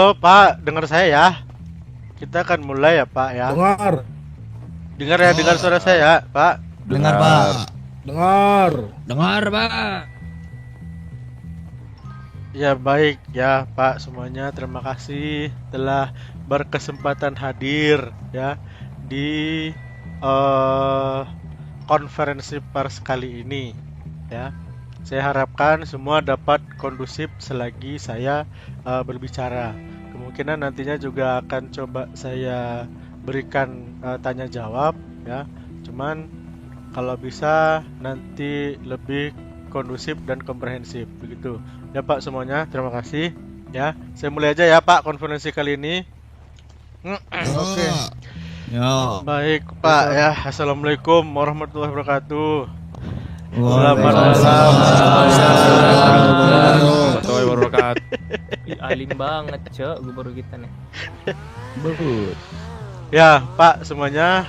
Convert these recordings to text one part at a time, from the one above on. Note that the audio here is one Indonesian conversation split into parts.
Halo Pak, dengar saya ya. Kita akan mulai ya Pak ya. Dengar, Dengar suara saya ya Pak. Dengar, Pak. dengar, Pak. Ya baik ya Pak semuanya, terima kasih telah berkesempatan hadir ya di konferensi pers kali ini ya. Saya harapkan semua dapat kondusif selagi saya berbicara. Kemungkinan nantinya juga akan coba saya berikan tanya jawab ya. Cuman kalau bisa nanti lebih kondusif dan komprehensif begitu. Ya Pak semuanya, terima kasih ya. Saya mulai aja ya Pak konferensi kali ini. Oke. Yo. Baik Pak ya. Assalamualaikum warahmatullahi wabarakatuh. Waalaikumsalam. Warahmatullahi wabarakatuh. Alim banget, Cok, gubernur kita nih. Ya, Pak semuanya.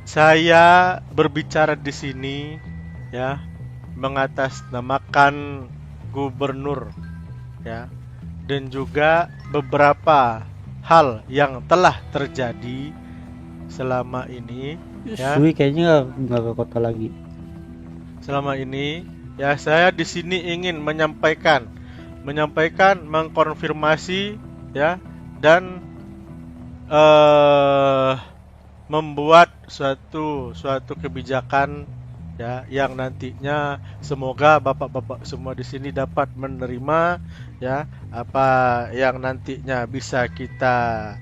Saya berbicara di sini ya mengatasnamakan gubernur ya dan juga beberapa hal yang telah terjadi selama ini ya. Sui kayaknya nggak ke kota lagi. Selama ini ya saya di sini ingin menyampaikan, mengkonfirmasi ya dan membuat suatu kebijakan ya yang nantinya semoga bapak-bapak semua di sini dapat menerima ya apa yang nantinya bisa kita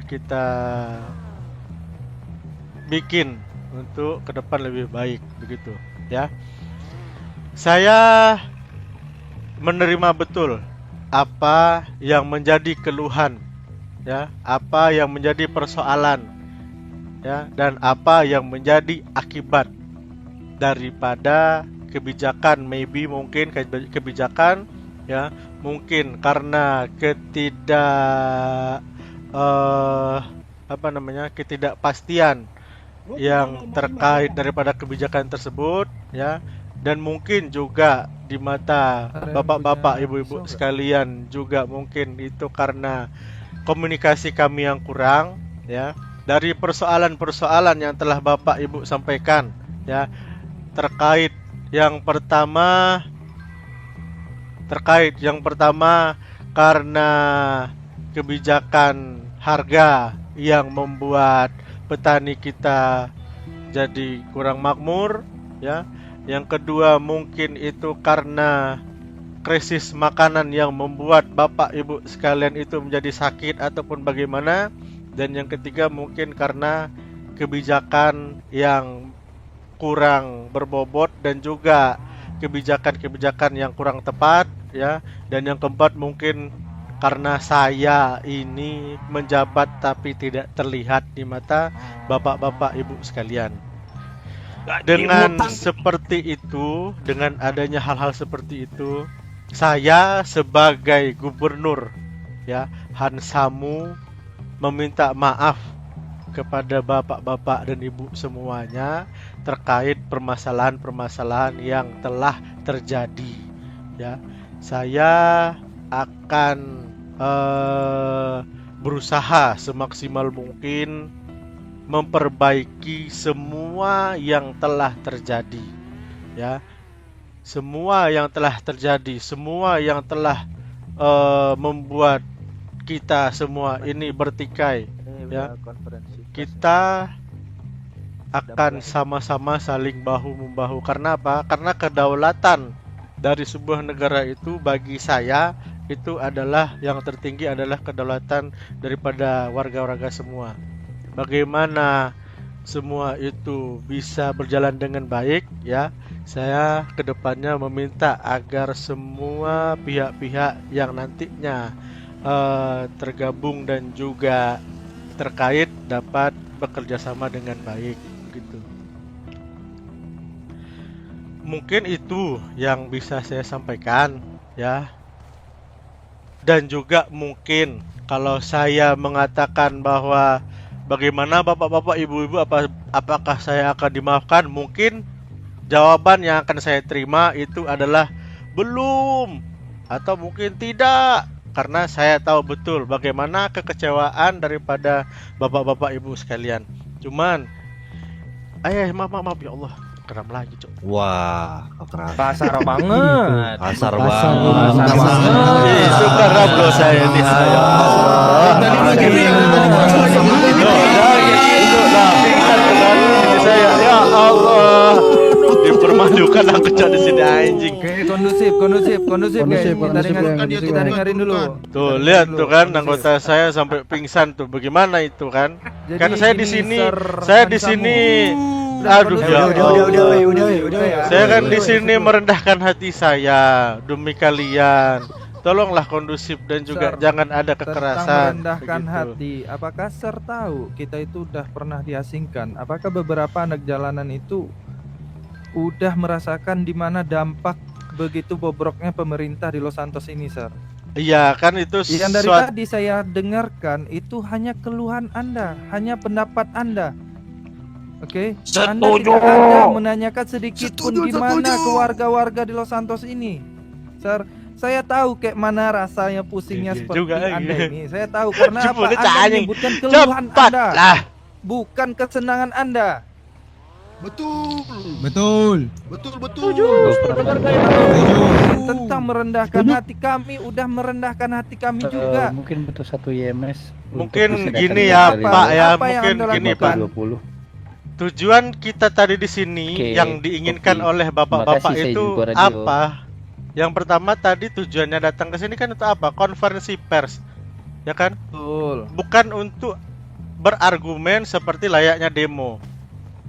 kita bikin untuk ke depan lebih baik begitu ya. Saya menerima betul apa yang menjadi keluhan ya, apa yang menjadi persoalan ya, dan apa yang menjadi akibat daripada kebijakan, mungkin kebijakan ya, mungkin karena ketidakpastian yang terkait daripada kebijakan tersebut ya, dan mungkin juga di mata bapak-bapak, ibu-ibu sekalian juga mungkin itu karena komunikasi kami yang kurang ya. Dari persoalan-persoalan yang telah Bapak Ibu sampaikan ya, terkait yang pertama karena kebijakan harga yang membuat petani kita jadi kurang makmur ya. Yang kedua mungkin itu karena krisis makanan yang membuat Bapak Ibu sekalian itu menjadi sakit ataupun bagaimana. Dan yang ketiga mungkin karena kebijakan yang kurang berbobot dan juga kebijakan-kebijakan yang kurang tepat ya. Dan yang keempat mungkin karena saya ini menjabat tapi tidak terlihat di mata bapak-bapak ibu sekalian. Dengan seperti itu, dengan adanya hal-hal seperti itu, saya sebagai gubernur ya Hansamu meminta maaf kepada bapak-bapak dan ibu semuanya terkait permasalahan-permasalahan yang telah terjadi ya. Saya akan berusaha semaksimal mungkin memperbaiki semua yang telah terjadi ya. Semua yang telah terjadi, semua yang telah membuat kita semua ini bertikai ya. Kita akan sama-sama saling bahu-membahu. Karena apa? Karena kedaulatan dari sebuah negara itu bagi saya itu adalah yang tertinggi, adalah kedaulatan daripada warga-warga semua. Bagaimana semua itu bisa berjalan dengan baik ya. Saya kedepannya meminta agar semua pihak-pihak yang nantinya tergabung dan juga terkait dapat bekerja sama dengan baik gitu. Mungkin itu yang bisa saya sampaikan ya. Dan juga mungkin kalau saya mengatakan bahwa bagaimana bapak-bapak, ibu-ibu, apakah saya akan dimaafkan, mungkin jawaban yang akan saya terima itu adalah belum. atau mungkin tidak, karena saya tahu betul bagaimana kekecewaan daripada bapak-bapak ibu sekalian. Cuman maaf ya Allah, keram lagi cok. Wah, keras. Kasar banget. Kasar Kasar banget. banget. Itu keram loh saya ini. Ya Allah, dipermalukan aku cok di sini anjing. Oke, kondusif guys. Kita dengerin dulu. Tuh lihat tuh kan anggota saya sampai pingsan tuh. Bagaimana itu kan? Jadi Kan saya di ini sini, Sir saya di Hansamu. sini. Aduh ya. Udah. Saya kan di sini merendahkan hati saya demi kalian. Tolonglah kondusif dan juga Sir, jangan ada Tentang kekerasan. merendahkan begitu. hati. Apakah Sir tahu kita itu udah pernah diasingkan? Apakah beberapa anak jalanan itu udah merasakan di mana dampak begitu bobroknya pemerintah di Los Santos ini, Sir? Iya kan itu Yang dari suatu tadi saya dengarkan itu hanya keluhan Anda, hanya pendapat Anda. Oke, Anda tidak ada menanyakan sedikit pun gimana ke warga-warga di Los Santos ini. Sir, saya tahu kayak mana rasanya pusingnya Iya seperti juga, Anda iya. ini. Saya tahu karena apa? Jempolnya Anda anjing. menyebutkan keluhan cepat Anda, lah. bukan kesenangan Anda. Betul. Tentang merendahkan hati kami, udah merendahkan hati kami juga. Mungkin butuh 1 YMS. Mungkin gini ya Pak ya, Apa yang mungkin Anda gini lakukan? Pak. Tujuan kita tadi di sini Oke, yang diinginkan oke. oleh bapak-bapak Makasih, saya itu juga radio. apa? Yang pertama tadi tujuannya datang ke sini kan untuk apa? Konferensi pers, ya kan? Betul. Bukan untuk berargumen seperti layaknya demo.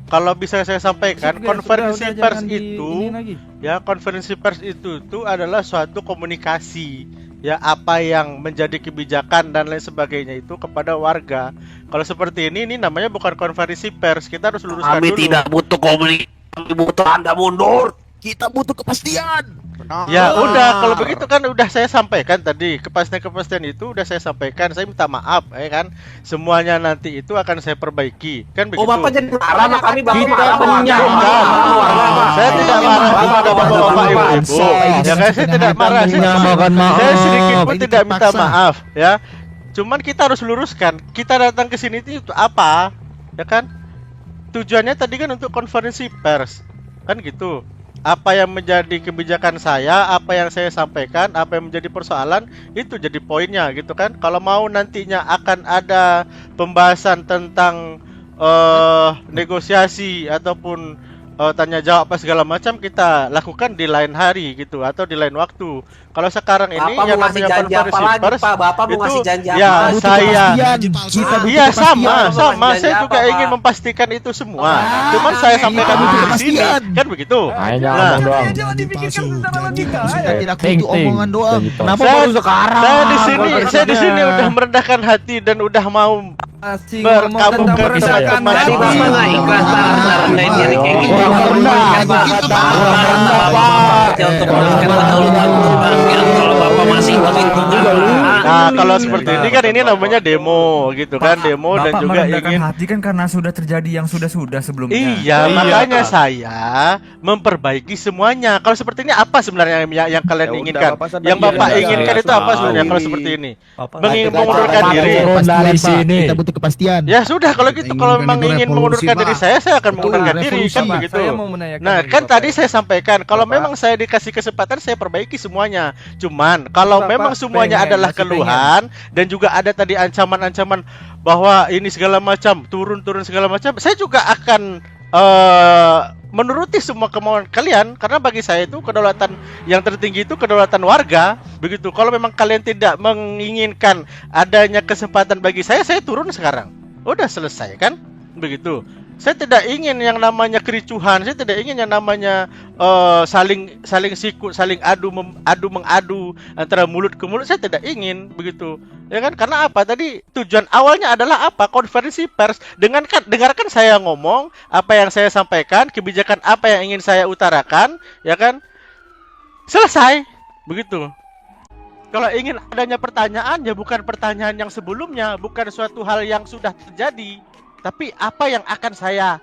Kalau bisa saya sampaikan, Sudah, konferensi sudah, pers jangan itu, ini lagi. ya konferensi pers itu tuh adalah suatu komunikasi, ya apa yang menjadi kebijakan dan lain sebagainya itu kepada warga. Kalau seperti ini namanya bukan konferensi pers, kita harus luruskan Kami dulu. tidak butuh komunikasi, kami butuh Anda mundur. Kita butuh kepastian. Ya udah, kalau begitu kan udah saya sampaikan tadi, kepastian itu udah saya sampaikan. Saya minta maaf, ya kan? Semuanya nanti itu akan saya perbaiki, kan begitu? Oh, Bapak jadi marah sama kami, Bapak Kita marah sama punya warga. saya tidak marah kepada bapak-bapak ibu-ibu. Ya kan, saya tidak marah. Saya sedikit pun tidak minta maaf, ya. Cuman kita harus luruskan. Kita datang ke sini itu apa, ya kan? Tujuannya tadi kan untuk konferensi pers, kan gitu. Apa yang menjadi kebijakan saya, apa yang saya sampaikan, apa yang menjadi persoalan, itu jadi poinnya gitu kan. Kalau mau nantinya akan ada pembahasan tentang negosiasi ataupun tanya jawab apa segala macam, kita lakukan di lain hari gitu atau di lain waktu. Kalau sekarang ini Bapak yang mau ngasih namanya janji apa konferensi lagi, pers Pak? Bapak mau itu ngasih janji ya apa? saya iya sama Bapak saya janji juga apa, ingin Pak? memastikan itu semua. Cuman saya sampaikan dulu di sini kan begitu. Nah, Kita tidak butuh omongan doang. Kenapa baru sekarang? Saya di sini udah merendahkan hati dan udah mau Masih berkabung ngomong tentang ke merendahkan tempat hati. Bapak nggak ikhlas rendahin diri kayak gitu. Untuk mendapatkan pengetahuan kalau Bapak masih begitu. Nah, kalau seperti ini kan ini namanya demo gitu kan, demo dan juga ingin hati kan karena sudah terjadi yang sudah-sudah sebelumnya. Iya, makanya saya memperbaiki semuanya. Kalau seperti ini apa sebenarnya yang kalian inginkan? Yang Bapak inginkan itu apa sebenarnya kalau seperti ini? Mengundurkan diri. Dari sini. Kita butuh kepastian. Ya sudah kalau gitu, kalau memang ingin mengundurkan diri saya akan mengundurkan diri kan revolusi, Pak. begitu. Saya mau menanyakan Nah, lagi, kan Bapak. tadi saya sampaikan kalau Bapak. memang saya dikasih kesempatan saya perbaiki semuanya. Cuman kalau Bapak memang semuanya pengen, adalah masih keluhan dan juga ada tadi ancaman-ancaman bahwa ini segala macam, turun-turun segala macam, saya juga akan menuruti semua kemauan kalian karena bagi saya itu kedaulatan yang tertinggi itu kedaulatan warga begitu. Kalau memang kalian tidak menginginkan adanya kesempatan bagi saya turun sekarang. Udah selesai kan? Begitu. Saya tidak ingin yang namanya kericuhan, saya tidak ingin yang namanya saling sikut, saling mengadu antara mulut ke mulut, saya tidak ingin begitu. Ya kan? Karena apa? Tadi tujuan awalnya adalah apa? Konferensi pers. Dengarkan saya ngomong, apa yang saya sampaikan, kebijakan apa yang ingin saya utarakan, ya kan? Selesai. Begitu. Kalau ingin adanya pertanyaan, ya bukan pertanyaan yang sebelumnya, bukan suatu hal yang sudah terjadi, tapi apa yang akan saya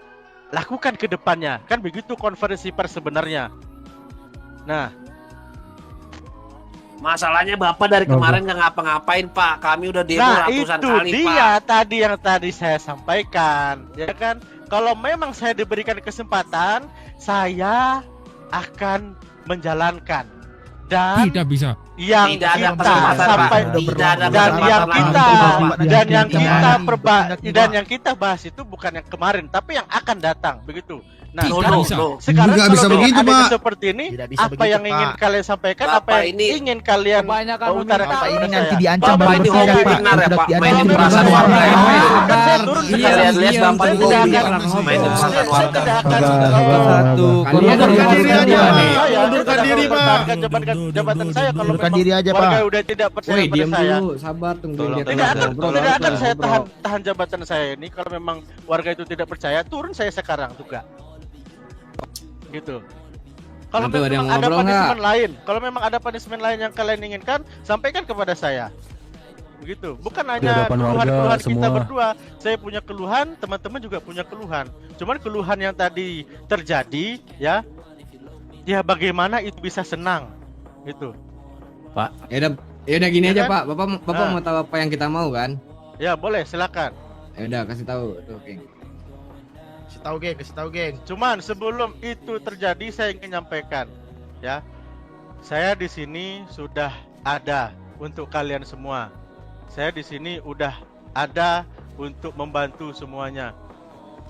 lakukan ke depannya. Kan begitu konferensi pers sebenarnya. Nah, Masalahnya Bapak dari kemarin nggak ngapa-ngapain Pak. Kami udah demo Nah ratusan itu kali dia Pak. tadi yang tadi saya sampaikan, ya kan? Kalau memang saya diberikan kesempatan, saya akan menjalankan. Dan Tidak bisa. yang Tidak ada kita kesempatan, sampai Pak. Tidak ada dan kesempatan yang lagi. kita dan yang kita Tidak. dan yang kita bahas itu bukan yang kemarin, tapi yang akan datang, begitu. Nah, No, sekarang, no, no. sekarang Nggak kalau bisa dengan begitu, adanya Pak. seperti ini, Tidak bisa apa begitu, yang ingin Pak. kalian sampaikan, Bapak apa yang ini- ingin kalian Kebanyakan utarakan Bapak kepada ini nanti saya? diancam Bapak baru ini bersalah, hobi Pak. benar ya, Sudah Pak. diancam Mainin baru perasaan bersalah. warga ya, Pak. Kan saya turun Kita sekalian. lihat-lihat Bapak Saya itu tidak hobi akan mainin perasaan saya warga. tidak akan Satu, Mundurkan diri aja, Pak. Mundurkan diri, Pak. jabatan saya kalau Mundurkan memang diri aja, warga Pak. udah tidak percaya Woi, pada diam saya. dulu, sabar tunggu dia Tidak akan, ngobrol. tidak akan saya Ngobrol. tahan jabatan saya ini kalau memang warga itu tidak percaya, turun saya sekarang juga. Gitu. Kalau Nanti ada yang memang ada ngobrol nggak? punishment lain, kalau memang ada punishment lain yang kalian inginkan, sampaikan kepada saya. Begitu. Bukan hanya keluhan-keluhan kita berdua. Saya punya keluhan, teman-teman juga punya keluhan. Cuman keluhan yang tadi terjadi, ya bagaimana itu bisa senang, gitu. Ya udah gini Ya aja kan? Pak. Bapak Nah. mau tahu apa yang kita mau kan? Ya boleh, silakan. Ya udah kasih tahu tuh, King. Kasih tahu, geng. Cuman sebelum itu terjadi saya ingin menyampaikan, ya. Saya di sini sudah ada untuk kalian semua. Saya di sini udah ada untuk membantu semuanya.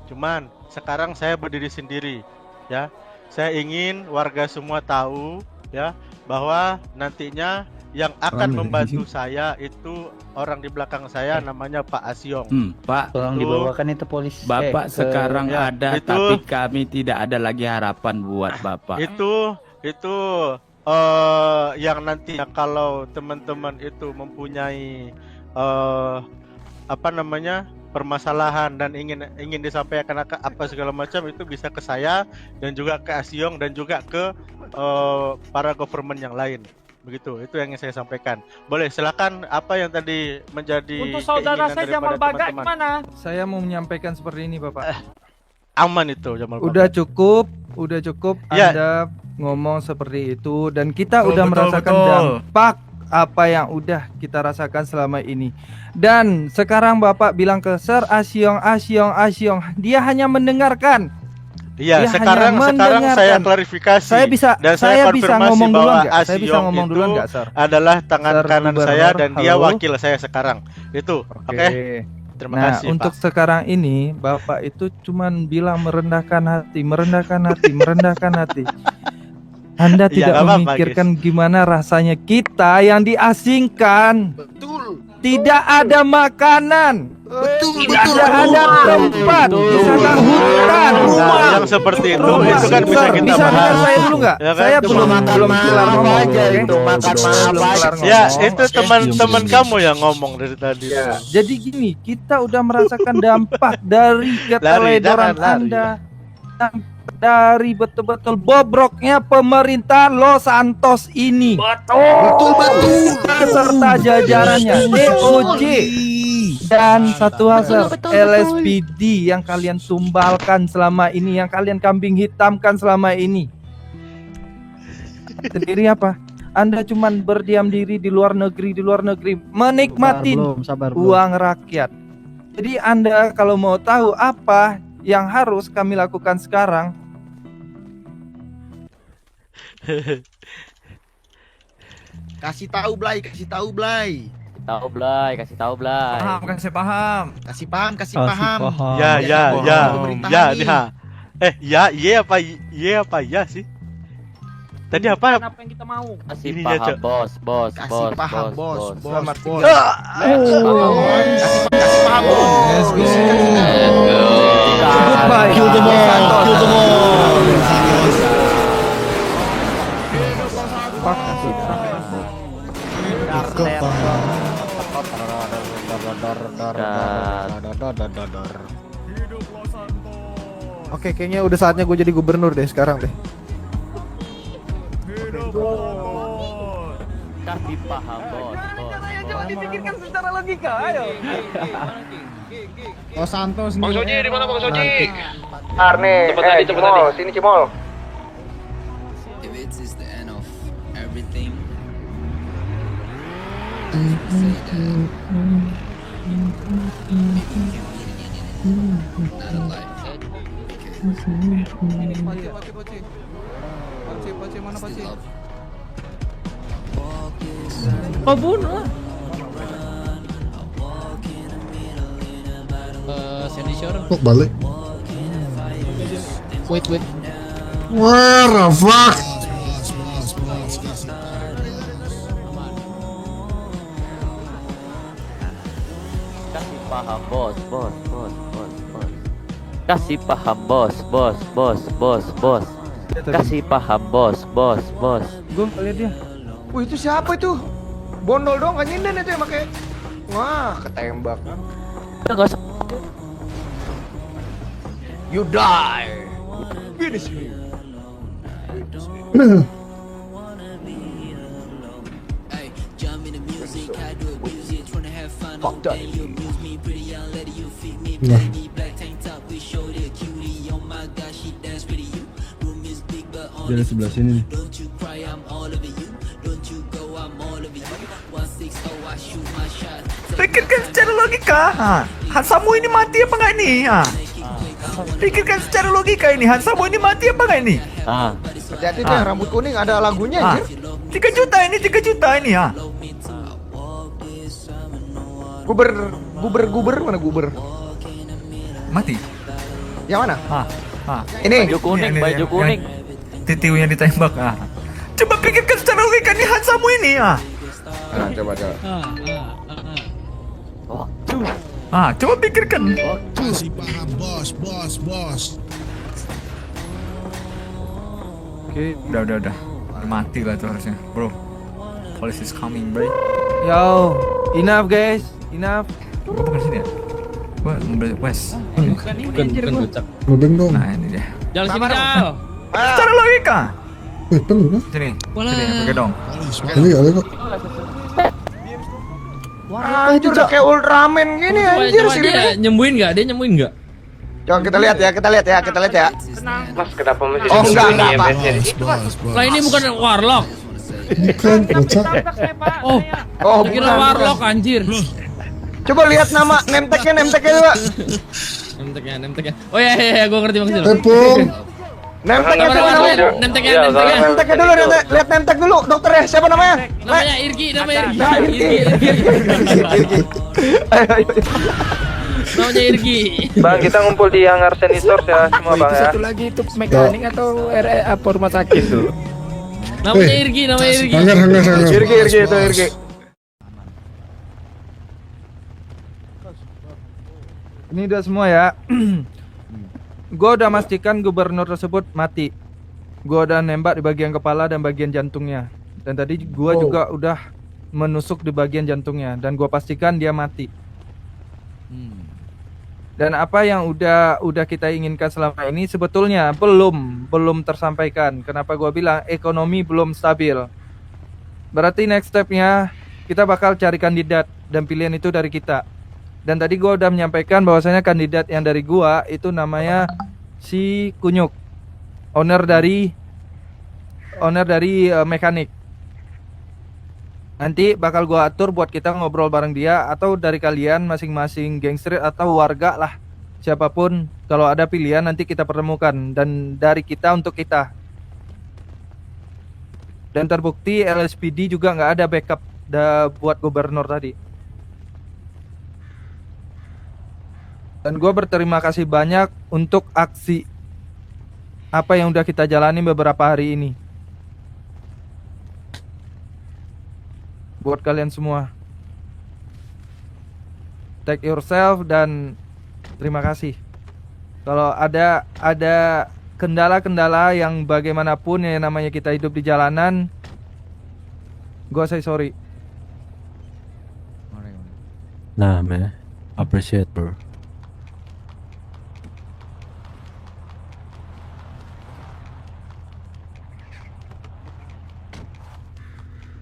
Cuman sekarang saya berdiri sendiri, ya. Saya ingin warga semua tahu, ya, bahwa nantinya yang akan membantu saya itu orang di belakang saya namanya Pak Asyong. Pak, tolong Itu- dibawakan itu polisi. Bapak sekarang ya, ada, itu- tapi kami tidak ada lagi harapan buat Bapak. Itu yang nantinya kalau teman-teman itu mempunyai permasalahan dan ingin disampaikan apa segala macam, itu bisa ke saya dan juga ke Asyong dan juga ke para government yang lain. Begitu, itu yang ingin saya sampaikan. Boleh, silakan apa yang tadi menjadi Untuk saudara keinginan saya daripada Jamal Baga teman-teman. gimana? saya mau menyampaikan seperti ini, Bapak. Aman itu Jamal Baga. Udah cukup Ya. Anda ngomong seperti itu dan kita Betul, udah betul, merasakan betul. dampak apa yang udah kita rasakan selama ini. Dan sekarang Bapak bilang ke Sir Asyong, dia hanya mendengarkan. Iya, Dia sekarang hanya mendengarkan. saya klarifikasi. Saya bisa dan saya bisa konfirmasi ngomong bahwa duluan nggak? Saya bisa Asyong ngomong itu duluan nggak, Sir? adalah tangan Sir kanan Gubernur, saya dan dia halo. wakil saya sekarang. Itu. Oke. Terima Nah, kasih, untuk Pak. sekarang ini Bapak itu cuman bilang merendahkan hati. Anda Iya, tidak nggak apa-apa, memikirkan gimana rasanya kita yang diasingkan. Tidak ada makanan. Tidak ada tempat. Di sana hutan. Nah, yang seperti itu kan bisa Sir, kita bisa dengar bahas. saya dulu nggak? Ya kan? Saya belum kelar ngomong. aja oke? itu, makan Belum maaf kelar aja. Ya, ngomong. itu teman-teman kamu yang ngomong dari tadi. Jadi gini, kita udah merasakan dampak dari keteledoran jangan lari. Anda, dari betul-betul bobroknya pemerintah Los Santos ini, Betul. serta jajarannya DOJ dan satu hal, Sir, LSPD yang kalian tumbalkan selama ini, yang kalian kambing hitamkan selama ini. Sendiri apa? Anda cuman berdiam diri di luar negeri, menikmati Sabar, uang rakyat. Jadi Anda kalau mau tahu apa yang harus kami lakukan sekarang, Kasih tahu, Blay. Kasih tahu Blay. Paham, kasih paham. Kasih paham. Ya. Pemerintahan ini. Iya apa ya sih? Tadi apa? Apa yang kita mau? Kasih Ini ya, paham, Cok. bos. Kasih paham, bos. Selamat Bos. Let's go. goodbye. Kill them all. Oke, kayaknya udah saatnya gue jadi gubernur deh sekarang deh. Kasih paham, bos. Jangan dipikirkan secara logika, ayo. Los Santos nih. Bang Soji di mana Bang Soji? Arne, Cimol, sini Cimol. If it is the end of everything, Kau bunuh. Sandy Shore. Kok balik? Wait. Where the fuck? Kasih paham bos. Kasih paham bos. Kasih paham bos. Gue lihat dia. Wih, itu siapa itu? Bondol dong, kan nyinden itu yang pakai. Wah, ketembak. Enggak usah. You die. Finish me. Fuck that. Nah. Dari sebelah sini nih. Pikirkan secara logika. Hansamu ini mati apa enggak ini? Pikirkan secara logika ini. Hansamu ini mati apa enggak ini? Hati-hati tuh yang rambut kuning ada lagunya anjir. 3 juta ini, 3 juta ini ya. Guber mana guber? Mati. Yang mana? Ini Baju kuning, baju kuning. Titiunya ditembak. Coba pikirkan secara logika nih Hansamu ini ya. Coba. Coba pikirkan. Kasih paham bos. Oke. Udah. Mati lah itu harusnya, bro. Police is coming, bro. Yo, enough guys, enough. Gue bukan sini ya? Gue mobil West. Bukan gocak. Ngebeng dong. Nah ini dia. Jalan sini Dal. Secara logika. Wih, penuh kan? Sini. Walah. Sini, pakai dong. Ini ada kok. Anjir udah kayak Ultraman gini anjir Coba sih. dia nyembuhin nggak? Dia nyembuhin nggak? Coba kita lihat ya. Mas, kenapa masih Oh enggak Pak. Lah ini bukan warlock. Bukan, bocah. Oh, Oh, saya kira bukan. warlock anjir. Coba lihat nama name tag-nya coba. Nemteknya. Oh iya, gua ngerti maksudnya. Tepung. Name tag-nya coba Namanya namanya. nemteknya. Name tag-nya dulu, lihat name tag dulu. Dokter ya, siapa namanya? Namanya Irgi. Ayo. Namanya Irgi. Bang, kita ngumpul di hangar sensor ya semua bang ya. lagi itu mekanik atau apa rumah sakit tuh? Namanya Irgi. Hangar. Irgi itu Irgi. Ini udah semua ya. Gua udah pastikan gubernur tersebut mati. Gua udah nembak di bagian kepala dan bagian jantungnya. Dan tadi gua juga udah menusuk di bagian jantungnya dan gua pastikan dia mati. Dan apa yang udah kita inginkan selama ini sebetulnya belum tersampaikan. Kenapa gua bilang ekonomi belum stabil. Berarti next stepnya kita bakal cari kandidat dan pilihan itu dari kita. Dan tadi gua udah menyampaikan bahwasanya kandidat yang dari gua itu namanya si Kunyuk, owner dari mekanik. Nanti bakal gua atur buat kita ngobrol bareng dia atau dari kalian masing-masing gangster atau warga lah. Siapapun kalau ada pilihan nanti kita pertemukan dan dari kita untuk kita. Dan terbukti LSPD juga nggak ada backup buat gubernur tadi. Dan gue berterima kasih banyak untuk aksi apa yang udah kita jalani beberapa hari ini. Buat kalian semua, take yourself dan terima kasih. Kalau ada kendala-kendala yang bagaimanapun yang namanya kita hidup di jalanan, gue say sorry. Nah, man, appreciate bro.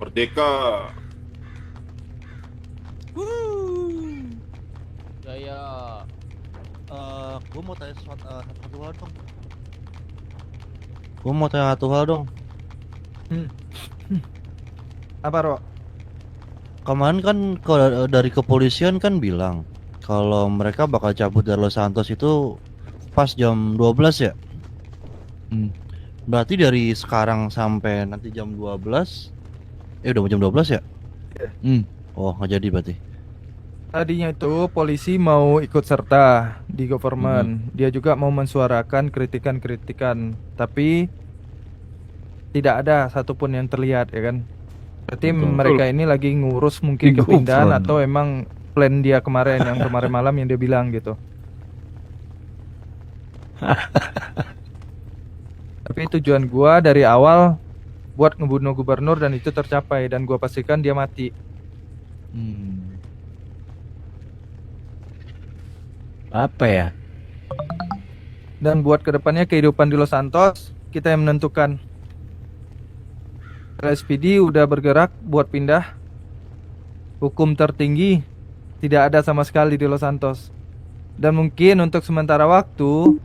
Merdeka. Jaya. Gue mau tanya satu hal dong. Apa Ro? kemarin kan dari kepolisian kan bilang kalau mereka bakal cabut dari Los Santos itu pas jam 12 ya. Berarti dari sekarang sampai nanti jam 12, udah mau jam 12 ya? Oh, nggak jadi berarti. Tadinya itu polisi mau ikut serta di government. Dia juga mau mensuarakan kritikan-kritikan, tapi tidak ada satupun yang terlihat, ya kan? Berarti mereka ini lagi ngurus mungkin kepindahan atau emang plan dia kemarin yang kemarin malam yang dia bilang gitu. Tapi tujuan gua dari awal buat ngebunuh gubernur dan itu tercapai dan gua pastikan dia mati. Apa ya? Dan buat kedepannya kehidupan di Los Santos kita yang menentukan. LSPD udah bergerak buat pindah. Hukum tertinggi tidak ada sama sekali di Los Santos. Dan mungkin untuk sementara waktu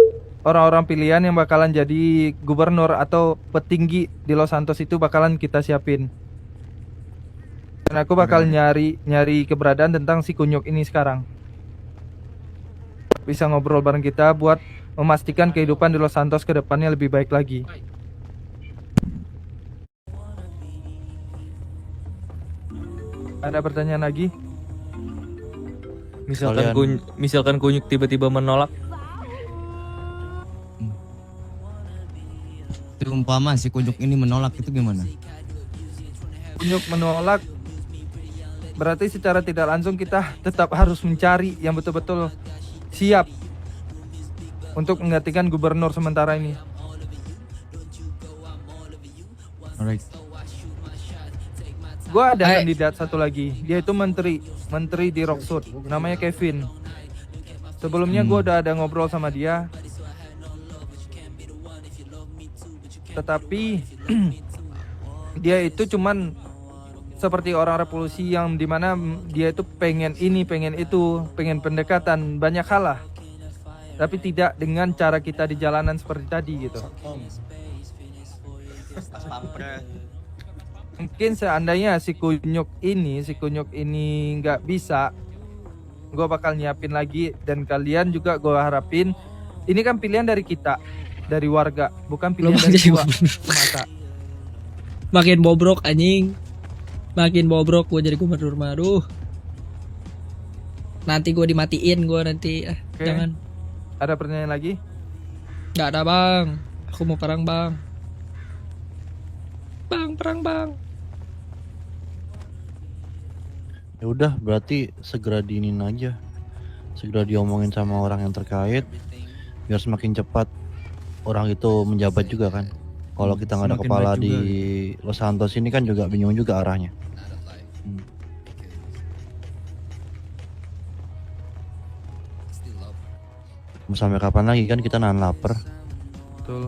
orang-orang pilihan yang bakalan jadi gubernur atau petinggi di Los Santos itu bakalan kita siapin. Dan aku bakal nyari keberadaan tentang si kunyuk ini sekarang. Bisa ngobrol bareng kita buat memastikan kehidupan di Los Santos ke depannya lebih baik lagi. Ada pertanyaan lagi? Misalkan kunyuk tiba-tiba menolak. Itu umpama si kunyuk ini menolak itu gimana? Kunyuk menolak berarti secara tidak langsung kita tetap harus mencari yang betul-betul siap untuk menggantikan gubernur sementara ini. Alright. Gua ada kandidat satu lagi, dia itu menteri di Rockwood, namanya Kevin. Sebelumnya gua udah ada ngobrol sama dia, tetapi dia itu cuman seperti orang revolusi yang dimana dia itu pengen ini, pengen itu, pengen pendekatan banyak hal lah, tapi tidak dengan cara kita di jalanan seperti tadi gitu. Mungkin seandainya si kunyuk ini nggak bisa, gue bakal nyiapin lagi. Dan kalian juga gue harapin, ini kan pilihan dari kita, dari warga, bukan pilihan dari gua semata. Makin bobrok anjing. Makin bobrok gue jadi gubernur baru. Nanti gue dimatiin gue nanti. Oke. Jangan. Ada pertanyaan lagi? Gak ada bang. Aku mau perang bang. Bang, perang bang. Ya udah, berarti segera diinin aja. Segera diomongin sama orang yang terkait biar semakin cepat orang itu menjabat juga kan. Kalau kita nggak ada Semakin kepala baik di juga. Los Santos ini kan juga bingung juga arahnya. Mau sampai kapan lagi kan kita nahan lapar. Betul.